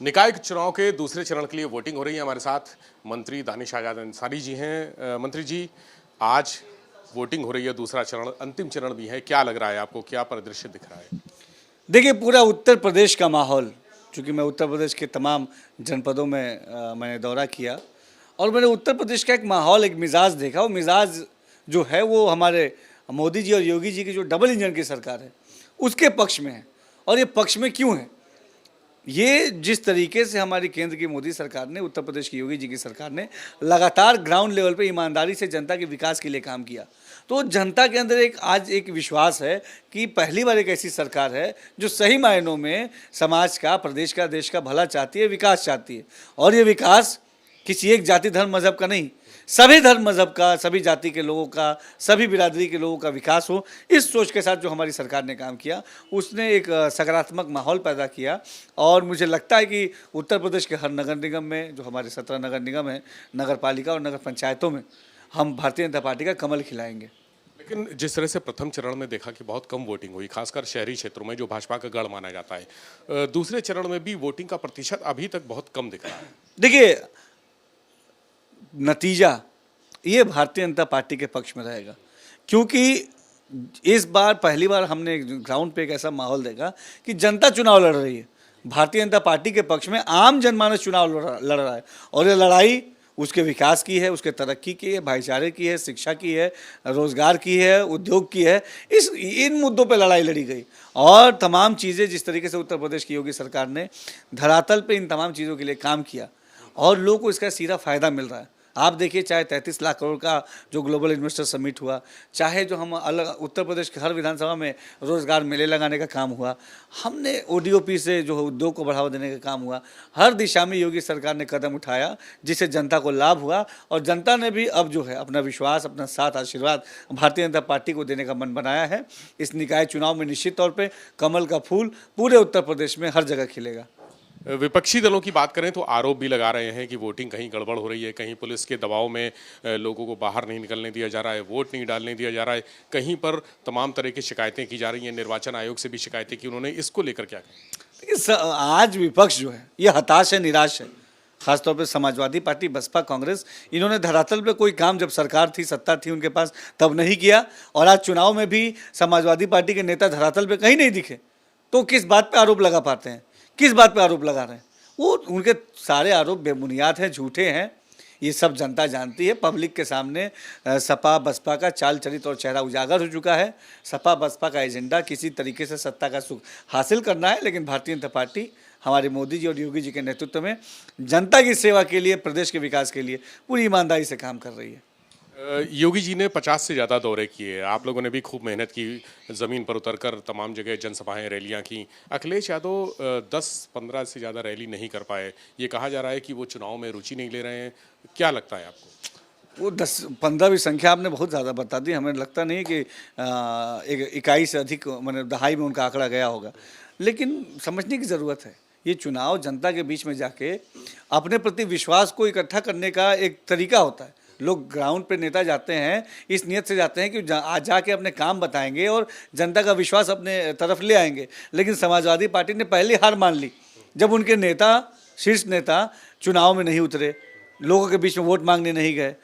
निकाय चुनाव के दूसरे चरण के लिए वोटिंग हो रही है। हमारे साथ मंत्री दानिश आज़ाद अंसारी जी हैं। मंत्री जी, आज वोटिंग हो रही है, दूसरा चरण, अंतिम चरण भी है। क्या लग रहा है आपको, क्या परिदृश्य दिख रहा है? देखिए, पूरा उत्तर प्रदेश का माहौल, चूँकि मैं उत्तर प्रदेश के तमाम जनपदों में मैंने दौरा किया और मैंने उत्तर प्रदेश का एक माहौल, एक मिजाज देखा। वो मिजाज जो है वो हमारे मोदी जी और योगी जी की जो डबल इंजन की सरकार है उसके पक्ष में है। और ये पक्ष में क्यों है? ये जिस तरीके से हमारी केंद्र की मोदी सरकार ने, उत्तर प्रदेश की योगी जी की सरकार ने लगातार ग्राउंड लेवल पे ईमानदारी से जनता के विकास के लिए काम किया, तो जनता के अंदर आज एक विश्वास है कि पहली बार एक ऐसी सरकार है जो सही मायनों में समाज का, प्रदेश का, देश का भला चाहती है, विकास चाहती है। और ये विकास किसी एक जाति, धर्म, मजहब का नहीं, सभी धर्म मजहब का, सभी जाति के लोगों का, सभी बिरादरी के लोगों का विकास हो, इस सोच के साथ जो हमारी सरकार ने काम किया, उसने एक सकारात्मक माहौल पैदा किया। और मुझे लगता है कि उत्तर प्रदेश के हर नगर निगम में, जो हमारे 17 नगर निगम हैं, नगर पालिका और नगर पंचायतों में हम भारतीय जनता पार्टी का कमल खिलाएंगे। लेकिन जिस तरह से प्रथम चरण में देखा कि बहुत कम वोटिंग हुई, खासकर शहरी क्षेत्रों में जो भाजपा का गढ़ माना जाता है, दूसरे चरण में भी वोटिंग का प्रतिशत अभी तक बहुत कम दिख रहा है। देखिए, नतीजा ये भारतीय जनता पार्टी के पक्ष में रहेगा, क्योंकि इस बार पहली बार हमने ग्राउंड पे एक ऐसा माहौल देखा कि जनता चुनाव लड़ रही है। भारतीय जनता पार्टी के पक्ष में आम जनमानस चुनाव लड़ रहा है और ये लड़ाई उसके विकास की है, उसके तरक्की की है, भाईचारे की है, शिक्षा की है, रोजगार की है, उद्योग की है। इन मुद्दों पे लड़ाई लड़ी गई और तमाम चीज़ें जिस तरीके से उत्तर प्रदेश की योगी सरकार ने धरातल पे इन तमाम चीज़ों के लिए काम किया और लोगों को इसका सीधा फायदा मिल रहा है। आप देखिए, चाहे 33 लाख करोड़ का जो ग्लोबल इन्वेस्टर समिट हुआ, चाहे जो हम अलग उत्तर प्रदेश के हर विधानसभा में रोजगार मेले लगाने का काम हुआ, हमने ओडीओपी से जो उद्योग को बढ़ावा देने का काम हुआ, हर दिशा में योगी सरकार ने कदम उठाया जिससे जनता को लाभ हुआ। और जनता ने भी अब जो है अपना विश्वास, अपना साथ, आशीर्वाद भारतीय जनता पार्टी को देने का मन बनाया है। इस निकाय चुनाव में निश्चित तौर पर कमल का फूल पूरे उत्तर प्रदेश में हर जगह खिलेगा। विपक्षी दलों की बात करें तो आरोप भी लगा रहे हैं कि वोटिंग कहीं गड़बड़ हो रही है, कहीं पुलिस के दबाव में लोगों को बाहर नहीं निकलने दिया जा रहा है, वोट नहीं डालने दिया जा रहा है, कहीं पर तमाम तरह की शिकायतें की जा रही हैं। निर्वाचन आयोग से भी शिकायतें की उन्होंने। इसको लेकर क्या कहें? आज विपक्ष जो है ये हताश है, निराश है। खासतौर पे समाजवादी पार्टी, बसपा, कांग्रेस, इन्होंने धरातल पे कोई काम जब सरकार थी, सत्ता थी उनके पास, तब नहीं किया। और आज चुनाव में भी समाजवादी पार्टी के नेता धरातल पे कहीं नहीं दिखे, तो किस बात पे आरोप लगा पाते हैं? किस बात पे आरोप लगा रहे हैं? वो उनके सारे आरोप बेबुनियाद हैं, झूठे हैं। ये सब जनता जानती है। पब्लिक के सामने सपा बसपा का चाल चरित और चेहरा उजागर हो चुका है। सपा बसपा का एजेंडा किसी तरीके से सत्ता का सुख हासिल करना है, लेकिन भारतीय जनता पार्टी हमारे मोदी जी और योगी जी के नेतृत्व में जनता की सेवा के लिए, प्रदेश के विकास के लिए पूरी ईमानदारी से काम कर रही है। योगी जी ने 50 से ज़्यादा दौरे किए, आप लोगों ने भी खूब मेहनत की, ज़मीन पर उतरकर तमाम जगह जनसभाएं, रैलियां की। अखिलेश यादव 10-15 से ज़्यादा रैली नहीं कर पाए। ये कहा जा रहा है कि वो चुनाव में रुचि नहीं ले रहे हैं। क्या लगता है आपको? वो 10-15 भी संख्या आपने बहुत ज़्यादा बता दी। हमें लगता नहीं कि एक इकाई से अधिक, मैंने दहाई में उनका आंकड़ा गया होगा। लेकिन समझने की ज़रूरत है, ये चुनाव जनता के बीच में जाके अपने प्रति विश्वास को इकट्ठा करने का एक तरीका होता है। लोग ग्राउंड पे नेता जाते हैं इस नियत से जाते हैं कि आज जाके अपने काम बताएंगे और जनता का विश्वास अपने तरफ ले आएंगे। लेकिन समाजवादी पार्टी ने पहले हार मान ली जब उनके नेता, शीर्ष नेता चुनाव में नहीं उतरे, लोगों के बीच में वोट मांगने नहीं गए।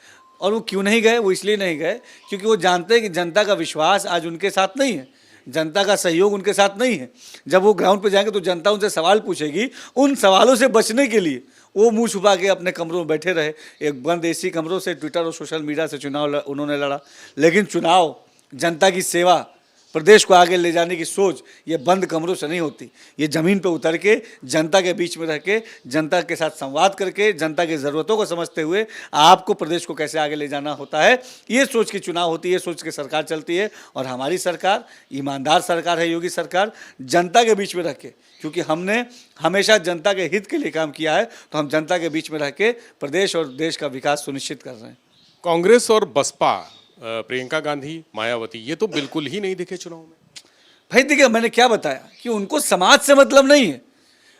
और वो क्यों नहीं गए? वो इसलिए नहीं गए क्योंकि वो जानते हैं कि जनता का विश्वास आज उनके साथ नहीं है, जनता का सहयोग उनके साथ नहीं है। जब वो ग्राउंड पे जाएंगे तो जनता उनसे सवाल पूछेगी। उन सवालों से बचने के लिए वो मुंह छुपा के अपने कमरों में बैठे रहे। एक बंद एसी कमरों से, ट्विटर और सोशल मीडिया से चुनाव उन्होंने लड़ा। लेकिन चुनाव, जनता की सेवा, प्रदेश को आगे ले जाने की सोच ये बंद कमरों से नहीं होती। ये ज़मीन पे उतर के, जनता के बीच में रह के, जनता के साथ संवाद करके, जनता की ज़रूरतों को समझते हुए आपको प्रदेश को कैसे आगे ले जाना होता है, ये सोच की चुनाव होती है, ये सोच के सरकार चलती है। और हमारी सरकार ईमानदार सरकार है, योगी सरकार, जनता के बीच में रह के, क्योंकि हमने हमेशा जनता के हित के लिए काम किया है, तो हम जनता के बीच में रह के प्रदेश और देश का विकास सुनिश्चित कर रहे हैं। कांग्रेस और बसपा, प्रियंका गांधी, मायावती, ये तो बिल्कुल ही नहीं दिखे चुनाव में। भाई देखिए, मैंने क्या बताया कि उनको समाज से मतलब नहीं है।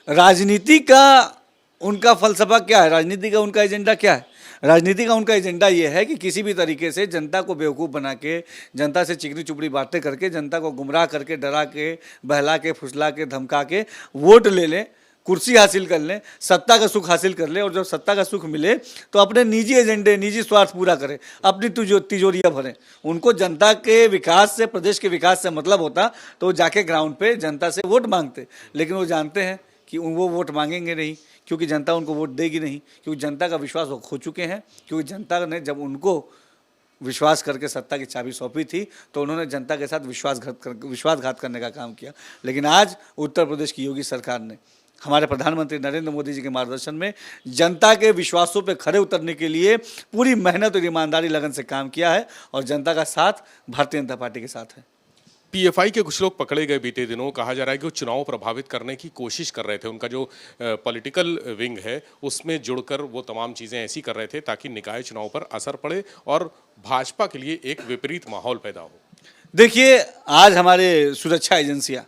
राजनीति का उनका फलसफा क्या है? राजनीति का उनका एजेंडा क्या है? राजनीति का उनका एजेंडा ये है कि किसी भी तरीके से जनता को बेवकूफ़ बना के, जनता से चिकनी चुपड़ी बातें करके, जनता को गुमराह करके, डरा के, बहला के, फुसला के, धमका के वोट ले लें, कुर्सी हासिल कर लें, सत्ता का सुख हासिल कर लें, और जब सत्ता का सुख मिले तो अपने निजी एजेंडे, निजी स्वार्थ पूरा करें, अपनी तिजोरियां भरें। उनको जनता के विकास से, प्रदेश के विकास से मतलब होता तो वो जाके ग्राउंड पे जनता से वोट मांगते, लेकिन वो जानते हैं कि वो वोट मांगेंगे नहीं, क्योंकि जनता उनको वोट देगी नहीं, क्योंकि जनता का विश्वास वो खो चुके हैं। क्योंकि जनता ने जब उनको विश्वास करके सत्ता की चाबी सौंपी थी तो उन्होंने जनता के साथ विश्वासघात करने का काम किया। लेकिन आज उत्तर प्रदेश की योगी सरकार ने हमारे प्रधानमंत्री नरेंद्र मोदी जी के मार्गदर्शन में जनता के विश्वासों पे खरे उतरने के लिए पूरी मेहनत और ईमानदारी लगन से काम किया है, और जनता का साथ भारतीय जनता पार्टी के साथ है। पीएफआई के कुछ लोग पकड़े गए बीते दिनों, कहा जा रहा है कि वो चुनाव प्रभावित करने की कोशिश कर रहे थे। उनका जो पॉलिटिकल विंग है उसमें जुड़कर वो तमाम चीज़ें ऐसी कर रहे थे ताकि निकाय चुनाव पर असर पड़े और भाजपा के लिए एक विपरीत माहौल पैदा हो। देखिए, आज हमारे सुरक्षा एजेंसियां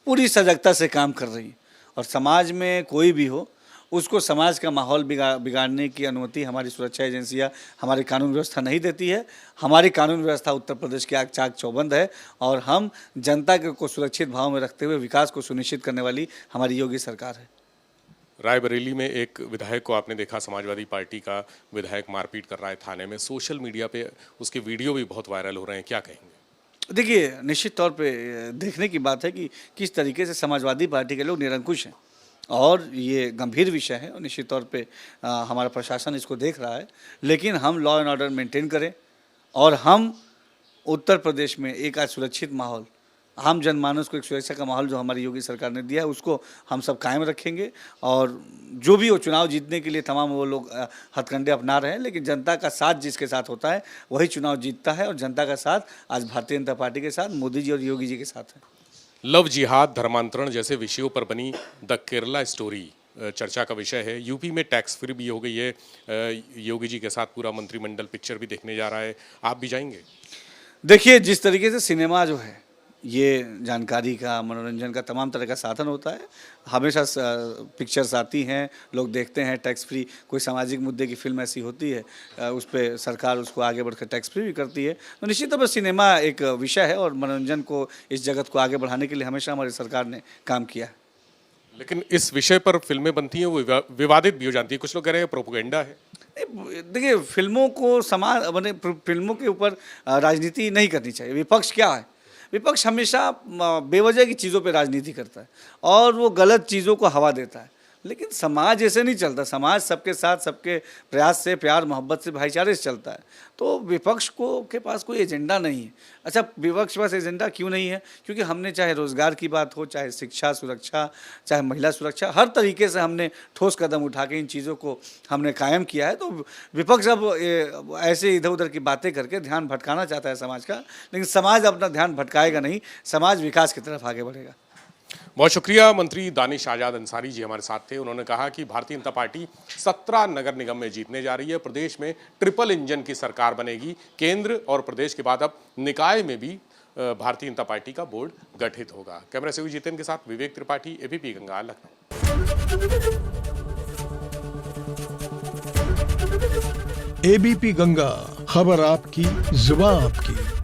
पूरी सजगता से काम कर रही हैं, और समाज में कोई भी हो उसको समाज का माहौल बिगाड़ने की अनुमति हमारी सुरक्षा एजेंसियां, हमारी कानून व्यवस्था नहीं देती है। हमारी कानून व्यवस्था उत्तर प्रदेश की आग चाक चौबंद है, और हम जनता को सुरक्षित भाव में रखते हुए विकास को सुनिश्चित करने वाली हमारी योगी सरकार है। रायबरेली में एक विधायक को आपने देखा, समाजवादी पार्टी का विधायक मारपीट कर रहा है थाने में, सोशल मीडिया पे उसके वीडियो भी बहुत वायरल हो रहे हैं, क्या कहेंगे? देखिए, निश्चित तौर पे देखने की बात है कि किस तरीके से समाजवादी पार्टी के लोग निरंकुश हैं, और ये गंभीर विषय है, और निश्चित तौर पे हमारा प्रशासन इसको देख रहा है। लेकिन हम लॉ एंड ऑर्डर मेंटेन करें, और हम उत्तर प्रदेश में एक आज सुरक्षित माहौल, आम जनमानस को एक सुरक्षा का माहौल जो हमारी योगी सरकार ने दिया है उसको हम सब कायम रखेंगे। और जो भी वो चुनाव जीतने के लिए तमाम वो लोग हथकंडे अपना रहे हैं, लेकिन जनता का साथ जिसके साथ होता है वही चुनाव जीतता है, और जनता का साथ आज भारतीय जनता पार्टी के साथ, मोदी जी और योगी जी के साथ है। लव जिहाद, धर्मांतरण जैसे विषयों पर बनी द केरला स्टोरी चर्चा का विषय है। यूपी में टैक्स फ्री भी हो गई है, योगी जी के साथ पूरा मंत्रिमंडल पिक्चर भी देखने जा रहा है, आप भी जाएंगे? देखिए, जिस तरीके से सिनेमा जो है ये जानकारी का, मनोरंजन का तमाम तरह का साधन होता है, हमेशा पिक्चर्स आती हैं, लोग देखते हैं, टैक्स फ्री कोई सामाजिक मुद्दे की फिल्म ऐसी होती है उस पर सरकार उसको आगे बढ़कर टैक्स फ्री भी करती है। तो निश्चित तौर पर सिनेमा एक विषय है, और मनोरंजन को, इस जगत को आगे बढ़ाने के लिए हमेशा हमारी सरकार ने काम किया है। लेकिन इस विषय पर फिल्में बनती हैं वो विवादित भी हो जाती है, कुछ लोग कह रहे हैं प्रोपेगेंडा है। देखिए, फिल्मों को फिल्मों के ऊपर राजनीति नहीं करनी चाहिए। विपक्ष क्या है? विपक्ष हमेशा बेवजह की चीज़ों पे राजनीति करता है, और वो गलत चीज़ों को हवा देता है। लेकिन समाज ऐसे नहीं चलता, समाज सबके साथ, सबके प्रयास से, प्यार मोहब्बत से, भाईचारे से चलता है। तो विपक्ष के पास कोई एजेंडा नहीं है। अच्छा, विपक्ष के पास एजेंडा क्यों नहीं है? क्योंकि हमने, चाहे रोजगार की बात हो, चाहे शिक्षा सुरक्षा, चाहे महिला सुरक्षा, हर तरीके से हमने ठोस कदम उठा के इन चीज़ों को हमने कायम किया है। तो विपक्ष अब ऐसे इधर उधर की बातें करके ध्यान भटकाना चाहता है समाज का, लेकिन समाज अपना ध्यान भटकाएगा नहीं, समाज विकास की तरफ आगे बढ़ेगा। बहुत शुक्रिया। मंत्री दानिश आजाद अंसारी जी हमारे साथ थे। उन्होंने कहा कि भारतीय जनता पार्टी 17 नगर निगम में जीतने जा रही है, प्रदेश में ट्रिपल इंजन की सरकार बनेगी, केंद्र और प्रदेश के बाद अब निकाय में भी भारतीय जनता पार्टी का बोर्ड गठित होगा। कैमरा से जितेंद्र के साथ विवेक त्रिपाठी, एबीपी गंगा, लखनऊ। एबीपी गंगा, खबर आपकी, जुबान आपकी।